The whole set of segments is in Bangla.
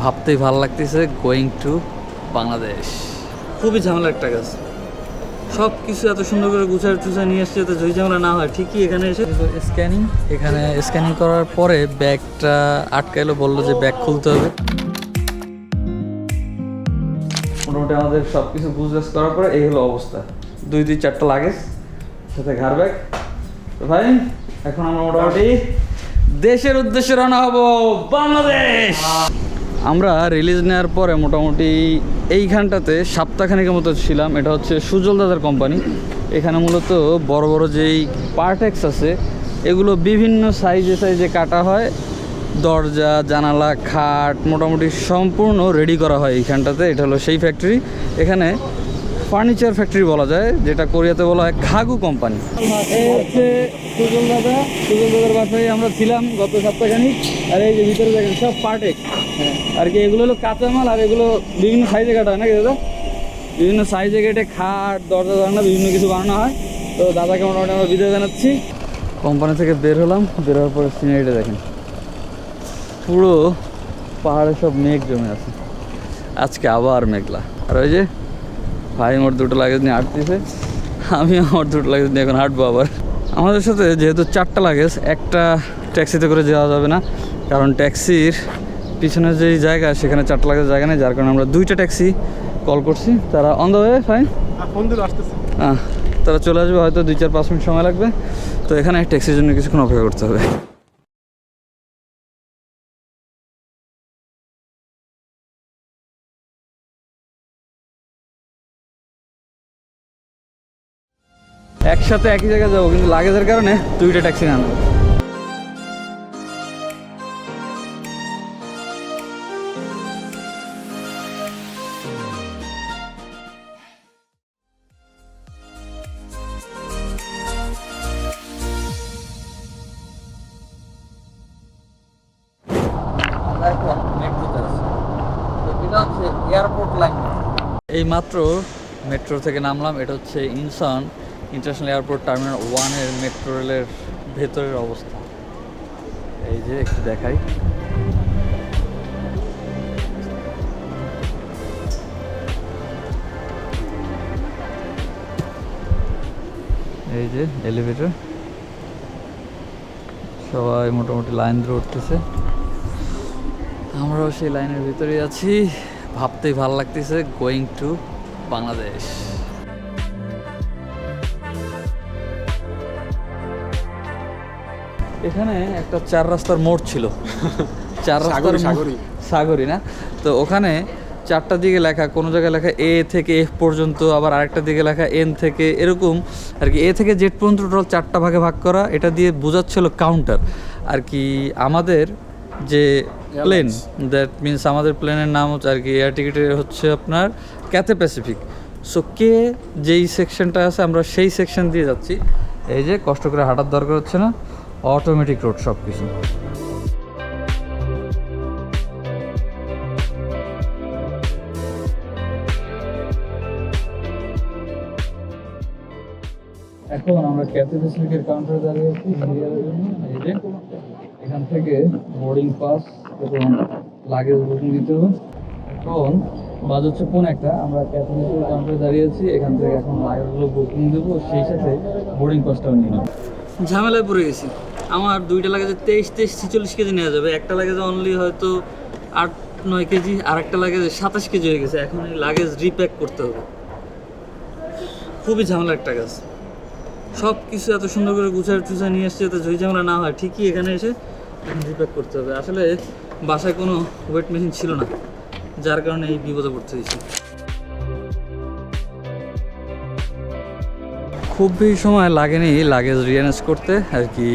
ভাবতেই ভালো লাগতেছে গোয়িং টু বাংলাদেশ। খুবই ঝামেলা একটা কাজ, সব কিছু এত সুন্দর করে গুছায় টুছায় নিয়ে এসছে যাতে ঝই ঝামেলা না হয়। ঠিকই এখানে এসে স্ক্যানিং, এখানে স্ক্যানিং করার পরে ব্যাগটা আটকাইলো, বললো যে ব্যাগ খুলতে হবে। মোটামুটি আমাদের সব কিছু গুজগাছ করার পরে এই হলো অবস্থা, 2-4টা লাগেজ সাথে ঘাড় ব্যাগ। তো ভাই এখন আমরা মোটামুটি দেশের উদ্দেশ্যে রওনা হব, বাংলাদেশ। আমরা রিলিজ নেওয়ার পরে মোটামুটি এইখানটাতে সপ্তাহখানেকের মতো ছিলাম। এটা হচ্ছে সুজল দাদার কোম্পানি। এখানে মূলত বড় বড় যেই পার্টেক্স আছে এগুলো বিভিন্ন সাইজে কাটা হয়। দরজা, জানালা, খাট মোটামুটি সম্পূর্ণ রেডি করা হয় এইখানটাতে। এটা হলো সেই ফ্যাক্টরি। এখানে ফার্নিচার ফ্যাক্টরি বলা যায়, যেটা কোরিয়াতে বলা হয় খাগু কোম্পানি। এই হচ্ছে সুজল দাদার বাসায় আমরা ছিলাম গত সপ্তাহখানিক। আর এই যে ভিতরে দেখেন সব পার্টেক্স আর কি, এগুলো হলো কাঁচামাল। আর এগুলো বিভিন্ন সাইজে কাটা হয় নাকি দাদা? বিভিন্ন সাইজে কেটে খাট, দরজা, জানালা বিভিন্ন কিছু বানানো হয়। তো দাদাকে মোটামুটি আমরা বিদায় জানাচ্ছি। কোম্পানি থেকে বের হলাম, বের হওয়ার পরে সিনারিটা দেখেন, পুরো পাহাড়ে সব মেঘ জমে আছে। আজকে আবার মেঘলা। আর ওই যে ভাই মোট 2টো লাগেজ নিয়ে হাঁটতেছে, আমি আমার 2টো লাগেজ নিয়ে এখন হাঁটবো আবার। আমাদের সাথে যেহেতু 4টা লাগেজ, একটা ট্যাক্সিতে করে যাওয়া যাবে না, কারণ ট্যাক্সির পিছনে যেই জায়গা সেখানে 4টা লাগেজ জায়গা নেই। যার কারণে আমরা 2টা ট্যাক্সি কল করছি, তারা অন দ্য ওয়ে। ফাইন, তারা চলে আসবে, হয়তো 2-4-5 মিনিট সময় লাগবে। তো এখানে ট্যাক্সির জন্য কিছুক্ষণ অপেক্ষা করতে হবে। একসাথে একই জায়গায় যাবো, কিন্তু লাগেজের কারণে 2টা ট্যাক্সি না নেবো। এয়ারপোর্ট লাইন, এই মাত্র মেট্রো থেকে নামলাম। এটা হচ্ছে ইনসন ইন্টারন্যাশনাল এয়ারপোর্ট টার্মিনাল 1-এর মেট্রো রেলের ভেতরের অবস্থা। এই যে একটু দেখাই, এই যে এলিভেটর, সবাই মোটামুটি লাইন ধরে উঠতেছে। আমরাও সেই লাইনের ভিতরেই আছি। ভাবতেই ভালো লাগতেছে গোয়িং টু বাংলাদেশ। এখানে একটা 4 রাস্তার মোড় ছিল, 4 রাস্তার সাগরী না? তো ওখানে 4টা দিকে লেখা, কোনো জায়গায় লেখা এ থেকে এফ পর্যন্ত, আবার আরেকটা দিকে লেখা এন থেকে, এরকম আর কি। এ থেকে জেড পর্যন্ত টোটাল 4টা ভাগে ভাগ করা। এটা দিয়ে বোঝাচ্ছিল কাউন্টার আর কি। আমাদের যে প্লেন, দ্যাট মিনস আমাদের প্লেনের নাম হচ্ছে আর কি, এয়ার টিকিটের হচ্ছে আপনার ক্যাথে প্যাসিফিক। সো কে যেই সেকশনটা আছে আমরা সেই সেকশন দিয়ে যাচ্ছি। এই যে কষ্ট করে হাঁটার দরকার হচ্ছে না, অটোমেটিক রোড সব কিছু। এখন আমরা ক্যাথে প্যাসিফিকের কাউন্টারে দাঁড়িয়ে আছি ইন্ডিয়ার জন্য। এই যে এখান থেকে বোর্ডিং পাস এবং লাগেজ বুকিং দিতে হবে। এখন বাজ হচ্ছে 1:15, আমরা ক্যাথে প্যাসিফিকের কাউন্টারে দাঁড়িয়ে আছি। এখান থেকে এখন লাগেজগুলো বুকিং দেবো, সেই সাথে বোর্ডিং পাসটাও নিয়ে নেব। ঝামেলায় পড়ে গেছি। আমার 2টা লাগেজে 23-46 কেজি নেওয়া যাবে, একটা লাগেজে অনলি হয়তো 8-9 কেজি, আর একটা লাগেজে 27 কেজি হয়ে গেছে। এখন এই লাগেজ রিপ্যাক করতে হবে, খুবই ঝামেলা একটা কাজ। সব কিছু এত সুন্দর করে গুছায় টুছায় নিয়ে এসছে যাতে ঝই ঝামেলা না হয়। ঠিকই এখানে এসে এখন রিপ্যাক করতে হবে। আসলে বাসায় কোনো ওয়েট মেশিন ছিল না, যার কারণে এই বিপদে পড়তে হয়েছে। খুব বেশি সময় লাগেনি লাগেজ রিঅ্যারেঞ্জ করতে আর কি।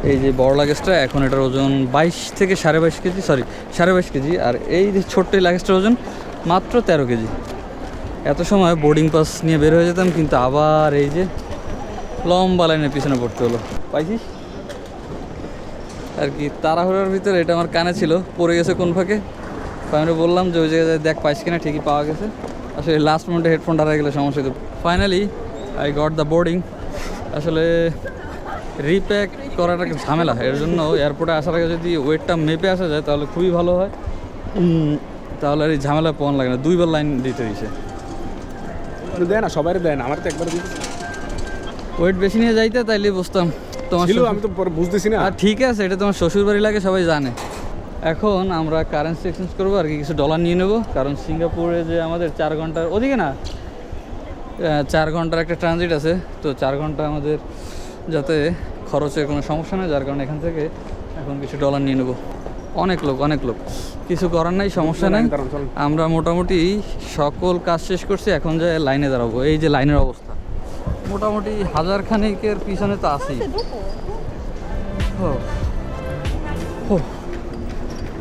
এই যে বড় লাগেজটা, এখন এটার ওজন 22 থেকে 22.5 কেজি, সরি 22.5 কেজি। আর এই যে ছোট্ট এই লাগেজটার ওজন মাত্র 13 কেজি। এত সময় বোর্ডিং পাস নিয়ে বের হয়ে যেতাম, কিন্তু আবার এই যে লম্বা লাইনের পিছনে পড়তে হলো। পাইছিস আর কি, তাড়াহুড়োর ভিতরে এটা আমার কানে ছিল, পড়ে গেছে কোন ফাঁকে। আমি বললাম যে ওই জায়গায় দেখ পাইস কিনা, ঠিকই পাওয়া গেছে। আসলে লাস্ট মোমেন্টে হেডফোনটা হারিয়ে গেলে সমস্যা হতো। Finally I got the boarding. আসলে রিপ্যাক করাটা ঝামেলা, এর জন্য এয়ারপোর্টে আসার আগে যদি ওয়েটটা মেপে আসা যায় তাহলে খুবই ভালো হয়। তাহলে আর এই ঝামেলা পাওয়ান লাগে না, 2বার লাইন দিতে হয়েছে। দেয় না, সবাই দেয় না, আমার তো একবার দিতেছে। ওয়েট বেশি নিয়ে যাইতে তাইলে বুঝতাম তোমার ছিল, আমি তো পরে বুঝতেছি না। আর ঠিক আছে, এটা তোমার শ্বশুর বাড়ি লাগে, সবাই জানে। এখন আমরা কারেন্সি এক্সচেঞ্জ করবো আর কি, কিছু ডলার নিয়ে নেবো, কারণ সিঙ্গাপুরে যে আমাদের 4 ঘন্টার ওদিকে না 4 ঘন্টার একটা ট্রানজিট আছে, তো 4 ঘন্টা আমাদের যাতে খরচের কোনো সমস্যা নেই, যার কারণে এখান থেকে এখন কিছু ডলার নিয়ে নেবো। অনেক লোক, কিছু করার নাই, সমস্যা নেই। আমরা মোটামুটি সকল কাজ শেষ করছি, এখন যে লাইনে দাঁড়াবো। এই যে লাইনের অবস্থা, মোটামুটি 1000 খানিকের পিছনে তো আছি।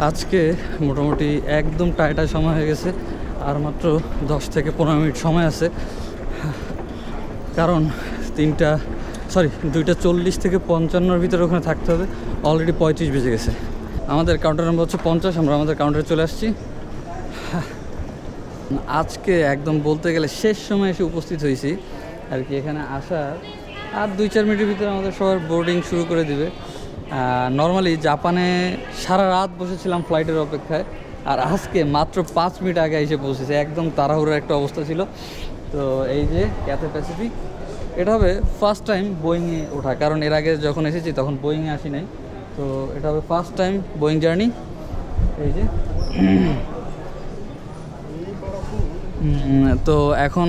আজকে মোটামুটি একদম টাইটার সময় হয়ে গেছে, আর মাত্র 10 থেকে 15 মিনিট সময় আছে, কারণ 2:40 থেকে 55-র ভিতরে ওখানে থাকতে হবে। অলরেডি 35 বেজে গেছে। আমাদের কাউন্টার নাম্বার হচ্ছে 50, আমরা আমাদের কাউন্টারে চলে আসছি। আজকে একদম বলতে গেলে শেষ সময় এসে উপস্থিত হয়েছি আর কি। এখানে আসার আর 2-4 মিনিটের ভিতরে আমাদের সবার বোর্ডিং শুরু করে দিবে। নর্মালি জাপানে সারা রাত বসেছিলাম ফ্লাইটের অপেক্ষায়, আর আজকে মাত্র 5 মিনিট আগে এসে পৌঁছেছে। একদম তাড়াহুড়োর একটা অবস্থা ছিল। তো এই যে ক্যাথে প্যাসিফিক, এটা হবে ফার্স্ট টাইম বোয়িংয়ে ওঠা, কারণ এর আগে যখন এসেছি তখন বোয়িংয়ে আসি নাই। তো এটা হবে ফার্স্ট টাইম বোয়িং জার্নি। এই যে তো এখন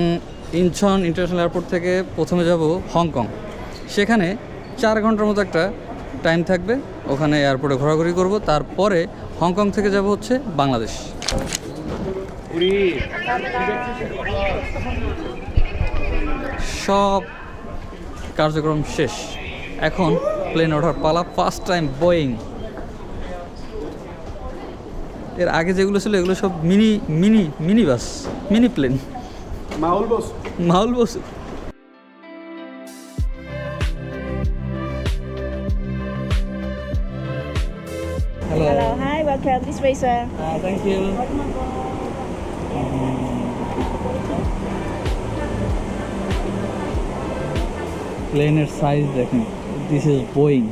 ইনচন ইন্টারন্যাশনাল এয়ারপোর্ট থেকে প্রথমে যাব হংকং। সেখানে 4 ঘন্টার মতো একটা টাইম থাকবে, ওখানে এয়ারপোর্টে ঘোরাঘুরি করব। তারপরে হংকং থেকে যাব হচ্ছে বাংলাদেশ। সব কার্যক্রম শেষ, এখন প্লেন ওঠার পালা। First time Boeing. এর আগে যেগুলো ছিল এগুলো সব মিনি বাস, মিনি প্লেন, মাউল Basu. Hello, hi, welcome this way, sir. Thank you. প্লেনের সাইজ দেখেন, দিস ইজ বোয়িং।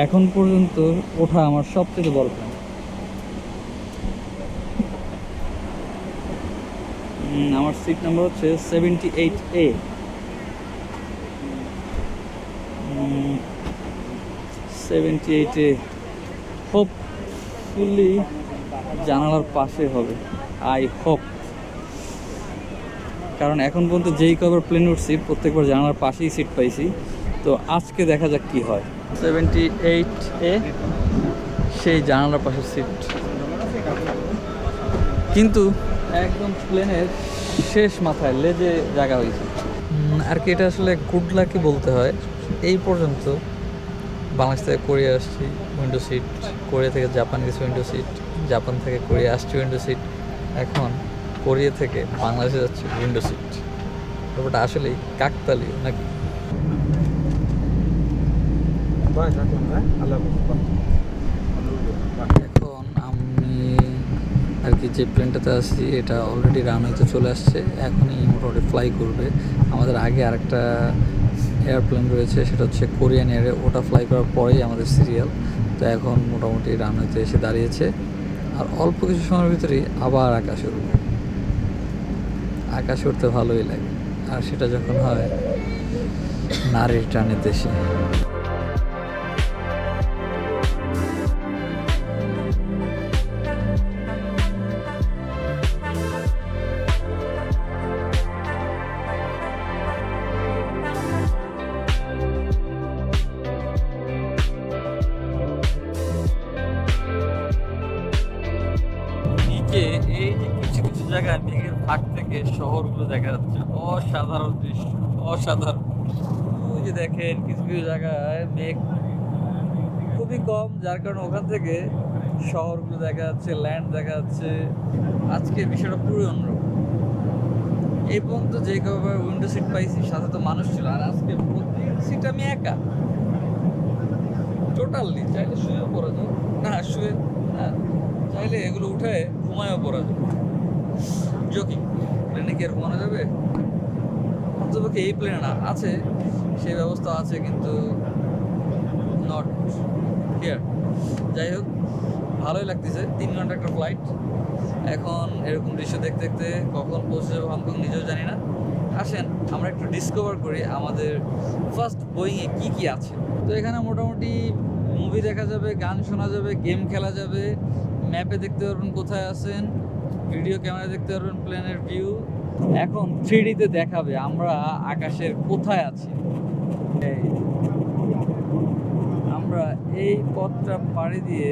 এখন পর্যন্ত ওঠা আমার সবথেকে বড় প্লেন। আমার সিট নাম্বার হচ্ছে 78A। 78A হোপফুলি জানালার পাশে হবে, আই হোপ। কারণ এখন পর্যন্ত যেই কবার প্লেন উঠছি প্রত্যেকবার জানালার পাশেই সিট পাইছি। তো আজকে দেখা যাক কি হয়। 78A সেই জানালার পাশের সিট, কিন্তু একদম প্লেনের শেষ মাথায় লেজে জায়গা হয়েছে আর কি। এটা আসলে গুড লাকি বলতে হয়। এই পর্যন্ত বাংলাদেশ থেকে কোরিয়া আসছি উইন্ডো সিট, কোরিয়া থেকে জাপান গেছি উইন্ডো সিট, জাপান থেকে কোরিয়া আসছি উইন্ডো সিট, এখন কোরিয়া থেকে বাংলাদেশে যাচ্ছি উইন্ডো সিট। ব্যাপারটা আসলেই কাকতালীয় নাকি? এখন আমি আর কি যে প্লেনটাতে আসছি এটা অলরেডি রানওয়েতে চলে আসছে, এখনই মোটামুটি ফ্লাই করবে। আমাদের আগে আরেকটা এয়ারপ্লেন রয়েছে, সেটা হচ্ছে কোরিয়ান এয়ারে, ওটা ফ্লাই করার পরেই আমাদের সিরিয়াল। তো এখন মোটামুটি রানওয়েতে এসে দাঁড়িয়েছে, আর অল্প কিছু সময়ের ভিতরেই আবার আকাশে উঠবে। আকাশে উঠতে ভালোই লাগে, আর সেটা যখন হয় নারীর টানে দেশে। এই যে কিছু কিছু জায়গায় মেঘের ফাঁক থেকে শহরগুলো দেখা যাচ্ছে, অসাধারণ দৃশ্য, অসাধারণ। ওই যে দেখেন কিছু কিছু জায়গায় মেঘ খুবই কম, যার কারণে ওখান থেকে শহরগুলো দেখা যাচ্ছে, ল্যান্ড দেখা যাচ্ছে। আজকে বিষয়টা পুরোই অন্যরকম। এই পর্যন্ত যে কবার উইন্ডো সিট পাইছি সাথে তো মানুষ ছিল, আর আজকে প্রতি সিট আমি একা টোটালি। চাইলে শুয়েও পড়া যায়, না শুয়ে চাইলে এগুলো উঠে ঘুমায়ও পড়া যাবে। জোকিং, প্লেনে কি আর ঘুমানো যাবে? অন্ততপক্ষে এই প্লেনে না, আছে সেই ব্যবস্থা আছে, কিন্তু নট হিয়ার। যাই হোক, ভালোই লাগতেছে। 3 ঘন্টা একটা ফ্লাইট। এখন এরকম দৃশ্য দেখতে দেখতে কখন পৌঁছে যাবো হংকং নিজেও জানি না। আসেন আমরা একটু ডিসকভার করি আমাদের ফার্স্ট বোয়িংয়ে কী কী আছে। তো এখানে মোটামুটি মুভি দেখা যাবে, গান শোনা যাবে, গেম খেলা যাবে, ম্যাপে দেখতে পারবেন কোথায় আছেন, ভিডিও ক্যামেরা দেখতে পারবেন প্লেনের ভিউ। এখন 3Dতে দেখাবে আমরা আকাশের কোথায় আছি। এই আমরা এই পথটা পাড়ি দিয়ে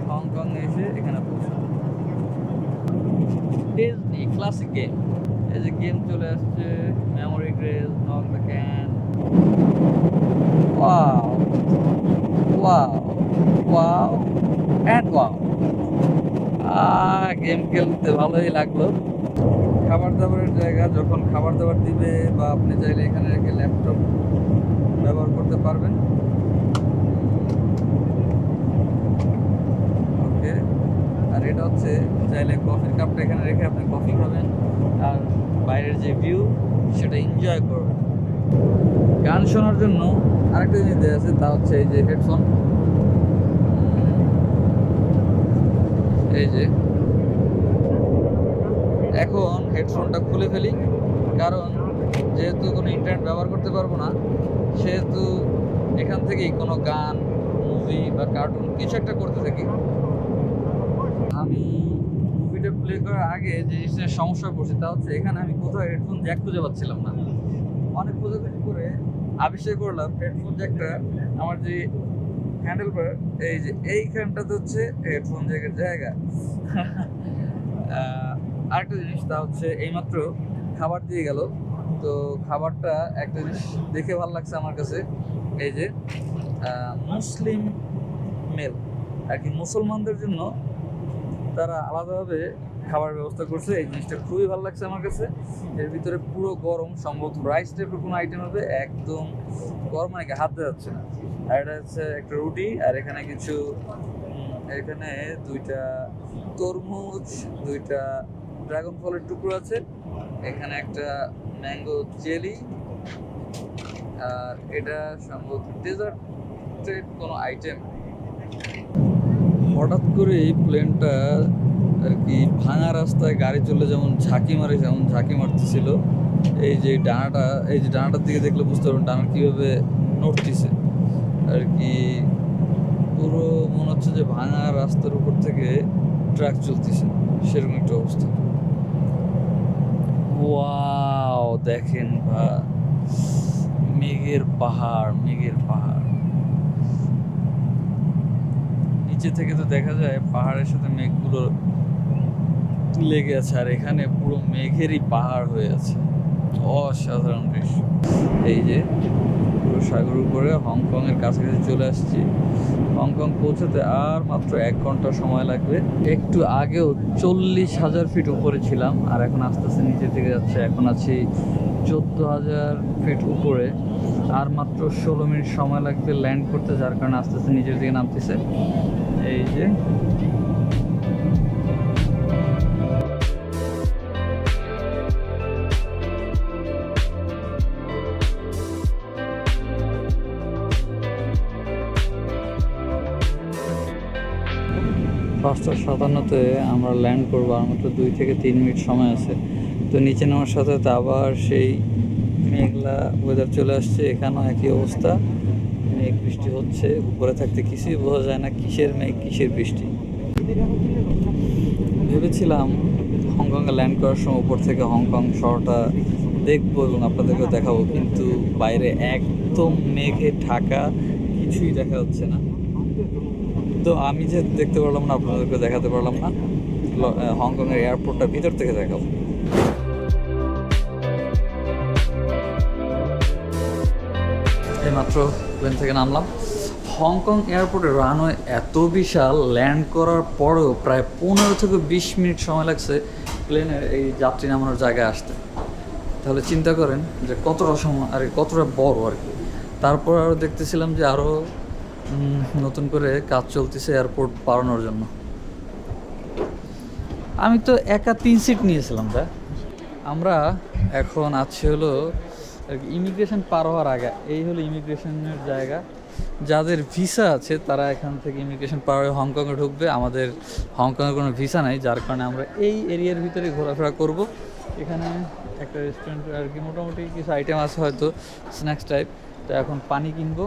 হংকং এসে এখানে পৌঁছাবো। ডিজনি ক্লাসিক গেম, এই যে গেম চলে আসছে, memory grace, knock the can. Wow wow wow and wow. Game খেলতে ভালোই লাগলো। খাবার দাবারের জায়গা, যখন খাবার দাবার দিবে বা আপনি চাইলে এখানে রেখে ল্যাপটপ ব্যবহার করতে পারবেন। ওকে, আর এটা হচ্ছে চাইলে কফির কাপটা এখানে রেখে আপনি কফি খাবেন আর বাইরের যে ভিউ সেটা এনজয় করবেন। গান শোনার জন্য আরেকটা জিনিস দেওয়া আছে, তা হচ্ছে এই যে হেডফোন। এই যে এখন হেডফোনটা খুলে ফেলি, কারণ যেহেতু কোনো ইন্টারনেট ব্যবহার করতে পারবো না, সেহেতু এখান থেকেই কোনো গান, মুভি বা কার্টুন কিছু একটা করতে থাকি। আমি মুভিটা প্লে করার আগে যে জিনিসটার সমস্যা পড়ছি তা হচ্ছে এখানে আমি কোথাও হেডফোন জ্যাক খুঁজে পাচ্ছিলাম না। অনেক খোঁজাখুঁজি করে আবিষ্কার করলাম হেডফোন জ্যাকটা আমার যে হ্যান্ডেল বার, এই যে এইখানটাতে হচ্ছে হেডফোন জ্যাকের জায়গা। আরেকটা জিনিস, তা হচ্ছে এইমাত্র খাবার দিয়ে গেল, তো খাবারটা একটা জিনিস দেখে ভালো লাগছে আমার কাছে। এই যে মুসলিম মেল আর কি, মুসলমানদের জন্য তারা আলাদাভাবে খাবার ব্যবস্থা করছে। এই জিনিসটা খুবই ভালো লাগছে আমার কাছে। এর ভিতরে পুরো গরম, সম্ভবত রাইস টাইপের কোনো আইটেম হবে, একদম গরম, মানে হাত দেওয়া যাচ্ছে না। আর এটা হচ্ছে একটা রুটি, আর এখানে কিছু, এখানে 2টা তরমুজ, 2টা ড্রাগন ফলের টুকরো আছে, এখানে একটা ম্যাঙ্গো জেলি, আর এটা সম্ভবত ডেজার্টের কোনো আইটেম। হঠাৎ করে এই প্লেনটা আর কি ভাঙা রাস্তায় গাড়ি চলে যেমন ঝাঁকি মারে, যেমন ঝাঁকি মারতেছিল। এই যে ডানাটা, এই যে ডানাটার দিকে দেখলে বুঝতে পারবেন ডানা কীভাবে নড়তেছে আর কি। পুরো মনে হচ্ছে যে ভাঙা রাস্তার উপর থেকে ট্রাক চলতেছে, সেরকম একটা অবস্থা। ওয়াও, দেখেন মেঘের পাহাড়, মেঘের পাহাড়। নিচে থেকে তো দেখা যায় পাহাড়ের সাথে মেঘগুলো লেগে আছে, আর এখানে পুরো মেঘেরই পাহাড় হয়ে আছে। অসাধারণ দৃশ্য। এই যে পুরো সাগর উপরে হংকংয়ের কাছাকাছি চলে আসছি। হংকং পৌঁছাতে আর মাত্র 1 ঘন্টা সময় লাগবে। একটু আগেও 40,000 ফিট উপরে ছিলাম, আর এখন আস্তে আস্তে নিচের দিকে যাচ্ছে। এখন আছি 14,000 ফিট উপরে। আর মাত্র 16 মিনিট সময় লাগবে ল্যান্ড করতে, যার কারণে আস্তে আস্তে নিচের দিকে নামতেছে। এই যে পাঁচটা 57-তে আমরা ল্যান্ড করবো, আর মাত্র 2 থেকে 3 মিনিট সময় আছে। তো নিচে নামার সাথে সাথে আবার সেই মেঘলা ওয়েদার চলে আসছে। এখানেও একই অবস্থা, মেঘ বৃষ্টি হচ্ছে। উপরে থাকতে কিছুই বোঝা যায় না কিসের মেঘ কিসের বৃষ্টি। ভেবেছিলাম হংকংয়ে ল্যান্ড করার সময় উপর থেকে হংকং শহরটা দেখবো এবং আপনাদেরকেও দেখাবো, কিন্তু বাইরে একদম মেঘে ঢাকা, কিছুই দেখা যাচ্ছে না। তো আমি যে দেখতে পারলাম না, আপনাদেরকে দেখাতে পারলাম না। হংকংয়ের এয়ারপোর্টটা ভিতর থেকে দেখাবো। এইমাত্র প্লেন থেকে নামলাম। হংকং এয়ারপোর্টের রানওয়ে এত বিশাল, ল্যান্ড করার পরেও প্রায় 15 থেকে 20 মিনিট সময় লাগছে প্লেনের এই যাত্রী নামানোর জায়গায় আসতে। তাহলে চিন্তা করেন যে কতটা সময় আর কতটা বড় আর কি। তারপর আরও দেখতেছিলাম যে আরও নতুন করে কাজ চলতেছে এয়ারপোর্ট বাড়ানোর জন্য। আমি তো একা 3 সিট নিয়েছিলাম। তা আমরা এখন আছি হলো ইমিগ্রেশন পার হওয়ার আগে। এই হলো ইমিগ্রেশনের জায়গা। যাদের ভিসা আছে তারা এখান থেকে ইমিগ্রেশন পার হয়ে হংকংয়ে ঢুকবে। আমাদের হংকংয়ের কোনো ভিসা নাই, যার কারণে আমরা এই এরিয়ার ভিতরে ঘোরাফেরা করব। এখানে একটা রেস্টুরেন্ট আর কি মোটামুটি কিছু আইটেম আছে, হয়তো স্ন্যাক্স টাইপ। তো এখন পানি কিনবো,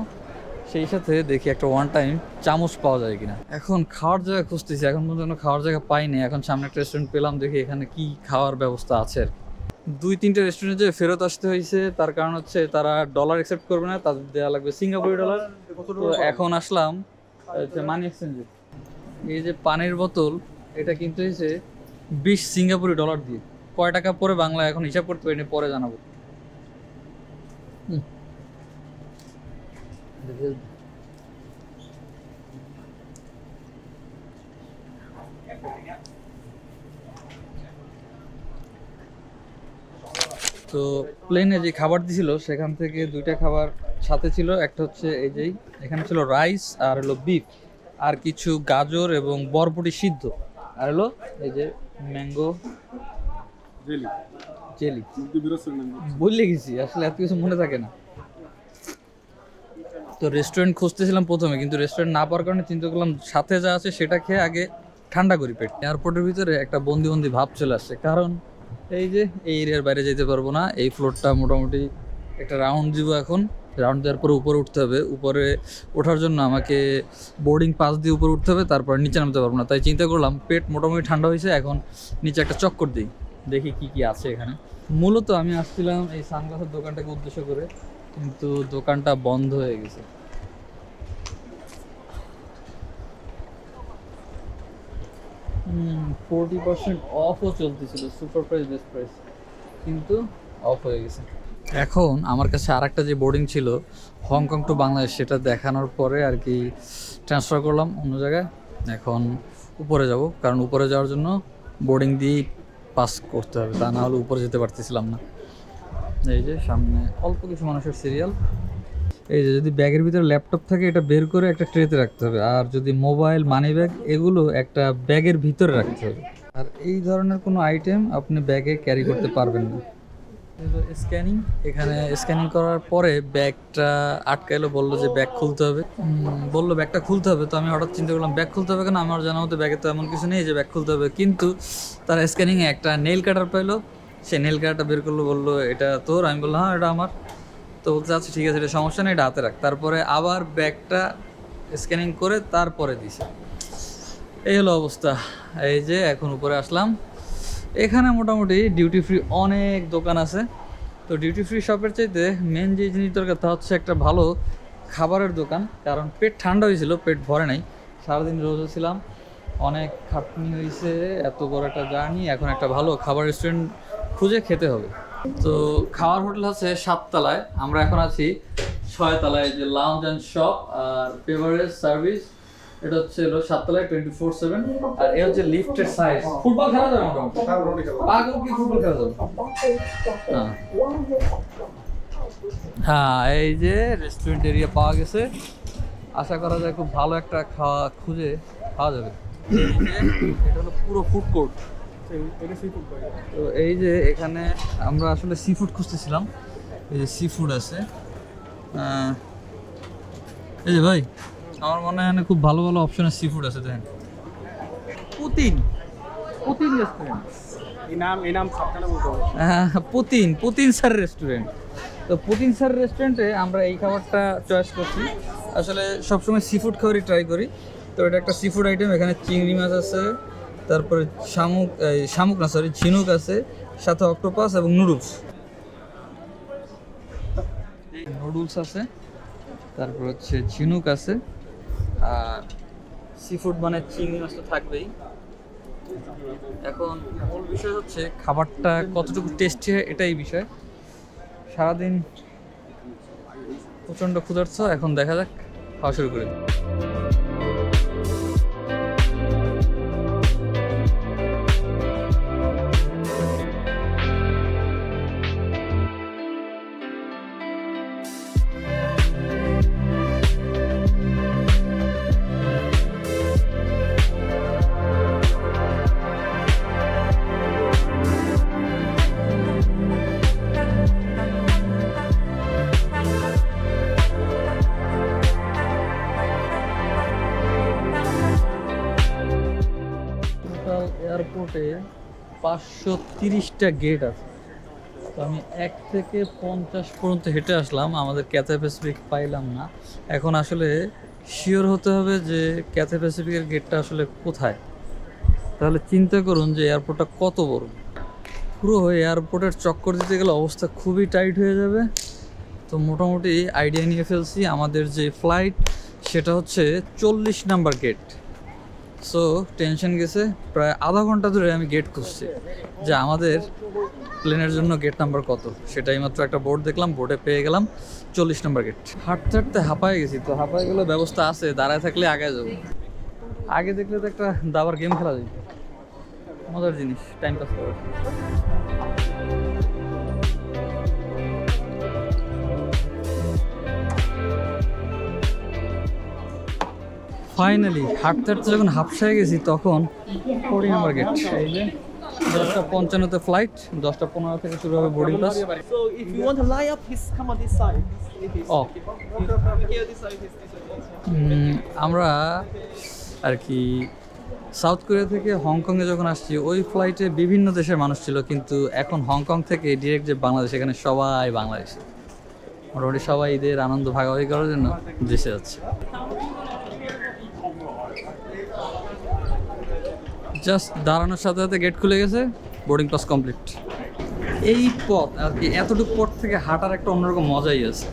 সেই সাথে দেখি একটা ওয়ান টাইম চামচ পাওয়া যায় কিনা। এখন খাওয়ার জায়গা খুঁজতেছি, এখন পর্যন্ত খাওয়ার জায়গা পাইনি। এখন সামনে একটা রেস্টুরেন্ট পেলাম, দেখি এখানে কি খাওয়ার ব্যবস্থা আছে আর কি। 2-3টে রেস্টুরেন্টে যে ফেরত আসতে হয়েছে, তার কারণ হচ্ছে তারা ডলার অ্যাকসেপ্ট করবে না, তাদের দেওয়া লাগবে সিঙ্গাপুরি ডলার। তো এখন আসলাম মানি এক্সচেঞ্জে। এই যে পানির বোতল, এটা কিন্তু হয়েছে 20 সিঙ্গাপুরি ডলার দিয়ে। কয় টাকা পরে বাংলা এখন হিসাব করতে পারিনি, পরে জানাবো। তো প্লেনে যে খাবার দিছিল সেখান থেকে 2টা খাবার সাথে ছিল। একটা হচ্ছে এই যেই এখানে ছিল রাইস, আর হলো বিফ, আর কিছু গাজর এবং বরবটি সিদ্ধ, আর হলো এই যে ম্যাঙ্গো জেলি। বললে গেছি, আসলে এত কিছু মনে থাকে না। তো রেস্টুরেন্ট খুঁজতেছিলাম প্রথমে, কিন্তু রেস্টুরেন্ট না পাওয়ার কারণে চিন্তা করলাম সাথে যা আছে সেটা খেয়ে আগে ঠান্ডা করি পেট। এয়ারপোর্টের ভিতরে একটা বন্দি বন্দি ভাব চলে আসছে, কারণ এই যে এই এরিয়ার বাইরে যেতে পারবো না। এই ফ্লোরটা মোটামুটি একটা রাউন্ড দিব, এখন রাউন্ড দেওয়ার পরে উপরে উঠতে হবে। উপরে ওঠার জন্য আমাকে বোর্ডিং পাস দিয়ে উপরে উঠতে হবে, তারপর নিচে নামতে পারবো না। তাই চিন্তা করলাম পেট মোটামুটি ঠান্ডা হয়েছে, এখন নিচে একটা চক্কর দিই, দেখি কি কি আছে এখানে। মূলত আমি আসছিলাম এই সানগ্লাসের দোকানটাকে উদ্দেশ্য করে, কিন্তু দোকানটা বন্ধ হয়ে গেছে। 40% অফও চলতেছিল, সুপার প্রাইস বেস্ট প্রাইস, কিন্তু অফ হয়ে গেছে। এখন আমার কাছে আরেকটা যে বোর্ডিং ছিল হংকং টু বাংলাদেশ, সেটা দেখানোর পরে আর কি ট্রান্সফার করলাম অন্য জায়গায়। এখন উপরে যাব, কারণ উপরে যাওয়ার জন্য বোর্ডিং দিয়েই পাস করতে হবে, তা না হলে উপরে যেতে পারতেছিলাম না। এই যে সামনে অল্প কিছু মানুষের সিরিয়াল। এই যে যদি ব্যাগের ভিতরে ল্যাপটপ থাকে, এটা বের করে একটা ট্রেতে রাখতে হবে, আর যদি মোবাইল, মানি ব্যাগ, এগুলো একটা ব্যাগের ভিতরে রাখতে হবে। আর এই ধরনের কোনো আইটেম আপনি ব্যাগে ক্যারি করতে পারবেন না। স্ক্যানিং, এখানে স্ক্যানিং করার পরে ব্যাগটা আটকাইলো, বললো যে ব্যাগ খুলতে হবে। বললো ব্যাগটা খুলতে হবে, তো আমি হঠাৎ চিন্তা করলাম ব্যাগ খুলতে হবে কেন, আমার জানা মতো ব্যাগে তো এমন কিছু নেই যে ব্যাগ খুলতে হবে। কিন্তু তারা স্ক্যানিংয়ে একটা নেল কাটার পাইলো, সে নেল কাটারটা বের করলো, বললো এটা তোর। আমি বললাম হ্যাঁ এটা আমার। তো বলতে আচ্ছা ঠিক আছে, এটা সমস্যা নেই, এটা হাতে রাখ। তারপরে আবার ব্যাগটা স্ক্যানিং করে তারপরে দিছে। এই হলো অবস্থা। এই যে এখন উপরে আসলাম, এখানে মোটামুটি ডিউটি ফ্রি অনেক দোকান আছে। তো ডিউটি ফ্রি শপের চাইতে মেন যে জিনিস দরকার তা হচ্ছে একটা ভালো খাবারের দোকান, কারণ পেট ঠান্ডা হয়েছিল, পেট ভরে নাই। সারাদিন রোজা ছিলাম, অনেক খাটনি হয়েছে, এত বড় একটা জার্নি। এখন একটা ভালো খাবার রেস্টুরেন্ট খুঁজে খেতে হবে। তো খাওয়ার হোটেল আছে 7 তলায়, আমরা এখন আছি 6 তলায়, যে লাউঞ্জ অ্যান্ড শপ আর বেভারেজ সার্ভিস। এটা হচ্ছে 7 তলায় 24/7। আর এই হচ্ছে লিফটের সাইজ। ফুটবল খেলা যাবে মোটামুটি, পাগল কি ফুটবল খেলা যাবে। হ্যাঁ, এই যে রেস্টুরেন্ট এরিয়া পাওয়া গেছে। আশা করা যায় খুব ভালো একটা খাওয়া খুঁজে পাওয়া যাবে। এটা হলো পুরো ফুড কোর্ট। তো এই যে এখানে আমরা আসলে সি ফুড খুঁজতেছিলাম, এই যে সি ফুড আছে। এই যে ভাই, আমার মনে হয় খুব ভালো ভালো অপশনের সি ফুড আছে। দেখেন, পুতিন রেস্টুরেন্ট, এই নাম সাবধানে বলতে হবে। Putin sir restaurant. তো পুতিন স্যার রেস্টুরেন্টে আমরা এই খাবারটা চয়েস করছি। আসলে সবসময় সি ফুড খাবারই ট্রাই করি। তো এটা একটা সি ফুড আইটেম, এখানে চিংড়ি মাছ আছে, তারপরে ঝিনুক আছে, সাথে অক্টোপাস এবং নুডলস আছে, তারপর হচ্ছে ঝিনুক আছে, আর সি ফুড মানে চিংড়ি মাছ তো থাকবেই। এখন মূল বিষয় হচ্ছে খাবারটা কতটুকু টেস্টি হয়, এটাই বিষয়। সারাদিন প্রচণ্ড ক্ষুধার্ত, এখন দেখা যাক, খাওয়া শুরু করে দিই। এয়ারপোর্টে 530টা গেট আছে। তো আমি 1 থেকে 50 পর্যন্ত হেঁটে আসলাম, আমাদের ক্যাথে প্যাসিফিক পাইলাম না। এখন আসলে শিওর হতে হবে যে ক্যাথে প্যাসিফিকের গেটটা আসলে কোথায়। তাহলে চিন্তা করুন যে এয়ারপোর্টটা কত বড়। পুরো এয়ারপোর্টের চক্কর দিতে গেলে অবস্থা খুবই টাইট হয়ে যাবে। তো মোটামুটি আইডিয়া নিয়ে ফেলছি, আমাদের যে ফ্লাইট সেটা হচ্ছে 40 নাম্বার গেট। সো টেনশন গেছে, প্রায় আধা ঘন্টা ধরে আমি গেট খুঁজছি যে আমাদের প্লেনের জন্য গেট নাম্বার কত। সেটাই মাত্র একটা বোর্ড দেখলাম, বোর্ডে পেয়ে গেলাম 40 নাম্বার গেট। হাঁটতে হাঁটতে হাঁপায় গেছি, তো হাঁপায় গেলে ব্যবস্থা আছে, দাঁড়ায় থাকলে আগে যাবো। আগে দেখলে তো একটা দাবার গেম খেলা যায়, মজার জিনিস, টাইম পাস করার। ফাইনালি হাঁটতে হাঁটতে যখন হাফসায় গেছি তখন 40 নাম্বার গেট। এই যে 10:55-তে ফ্লাইট, 10:15 থেকে শুরু হবে boarding pass. So if you want to line up, please come on this side. Oh. Here, this side, this side. আমরা আর কি সাউথ কোরিয়া থেকে হংকংয়ে যখন আসছি ওই ফ্লাইটে বিভিন্ন দেশের মানুষ ছিল, কিন্তু এখন হংকং থেকে ডিরেক্ট যে বাংলাদেশ, এখানে সবাই বাংলাদেশি। মোটামুটি সবাই ঈদের আনন্দ ভাগাভাগি করার জন্য দেশে যাচ্ছে। জাস্ট দাঁড়ানোর সাথে সাথে গেট খুলে গেছে, বোর্ডিং পাস কমপ্লিট। এই পথ আর কি, এতটুকু পথ থেকে হাঁটার একটা অন্যরকম মজাই আছে।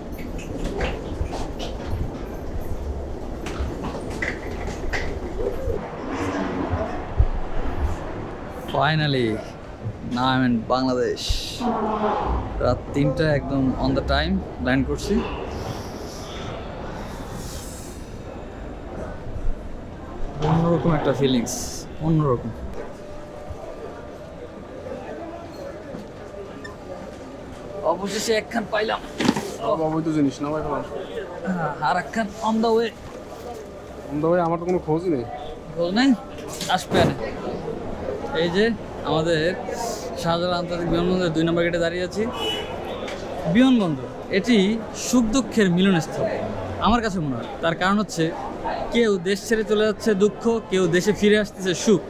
ফাইনালি না আই মিন বাংলাদেশ। রাত 3টা একদম অন দ্য টাইম ল্যান্ড করছি। অন্যরকম একটা ফিলিংস, অন্যরকম। অবশেষে একখান পাইলাম, বাবুই তো জিনিস না ভাই ভালো। আর একখান অন দ্য ওয়ে। আমরা ভাই আমার তো কোনো খোঁজ নেই। বল নাই, আসবে না। এই যে আমাদের শাহজালাল আন্তর্জাতিক বিমানবন্দরের 2 নম্বর গেটে দাঁড়িয়ে আছি। বিমানবন্দর এটি সুখ দুঃখের মিলনস্থল আমার কাছে মনে হয়। তার কারণ হচ্ছে কেউ দেশ ছেড়ে চলে যাচ্ছে দুঃখ, কেউ দেশে ফিরে আসতেছে সুখ।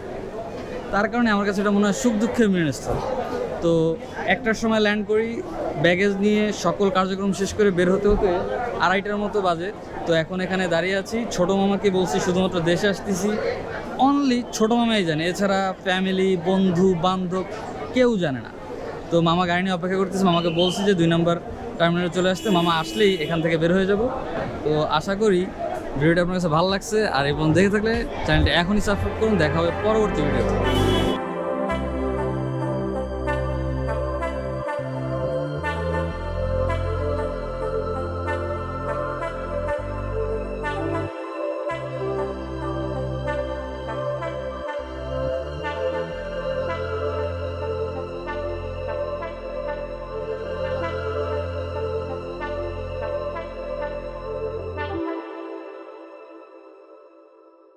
তার কারণে আমার কাছে এটা মনে হয় সুখ দুঃখের মিলনস্থল। তো 1টার সময় ল্যান্ড করি, ব্যাগেজ নিয়ে সকল কার্যক্রম শেষ করে বের হতে হতে 2:30টার মতো বাজে। তো এখন এখানে দাঁড়িয়ে আছি। ছোটো মামাকে বলছি শুধুমাত্র দেশে আসতেছি, অনলি ছোটো মামাই জানে, এছাড়া ফ্যামিলি বন্ধু বান্ধব কেউ জানে না। তো মামা গাড়ি নিয়ে অপেক্ষা করতেছে, মামাকে বলছি যে 2 নম্বর টার্মিনালে চলে আসতে। মামা আসলেই এখান থেকে বের হয়ে যাব। তো আশা করি ভিডিওটা আপনার কাছে ভালো লাগছে, আর এবং দেখে থাকলে চ্যানেলটা এখনই সাবস্ক্রাইব করুন। দেখা হবে পরবর্তী ভিডিওতে।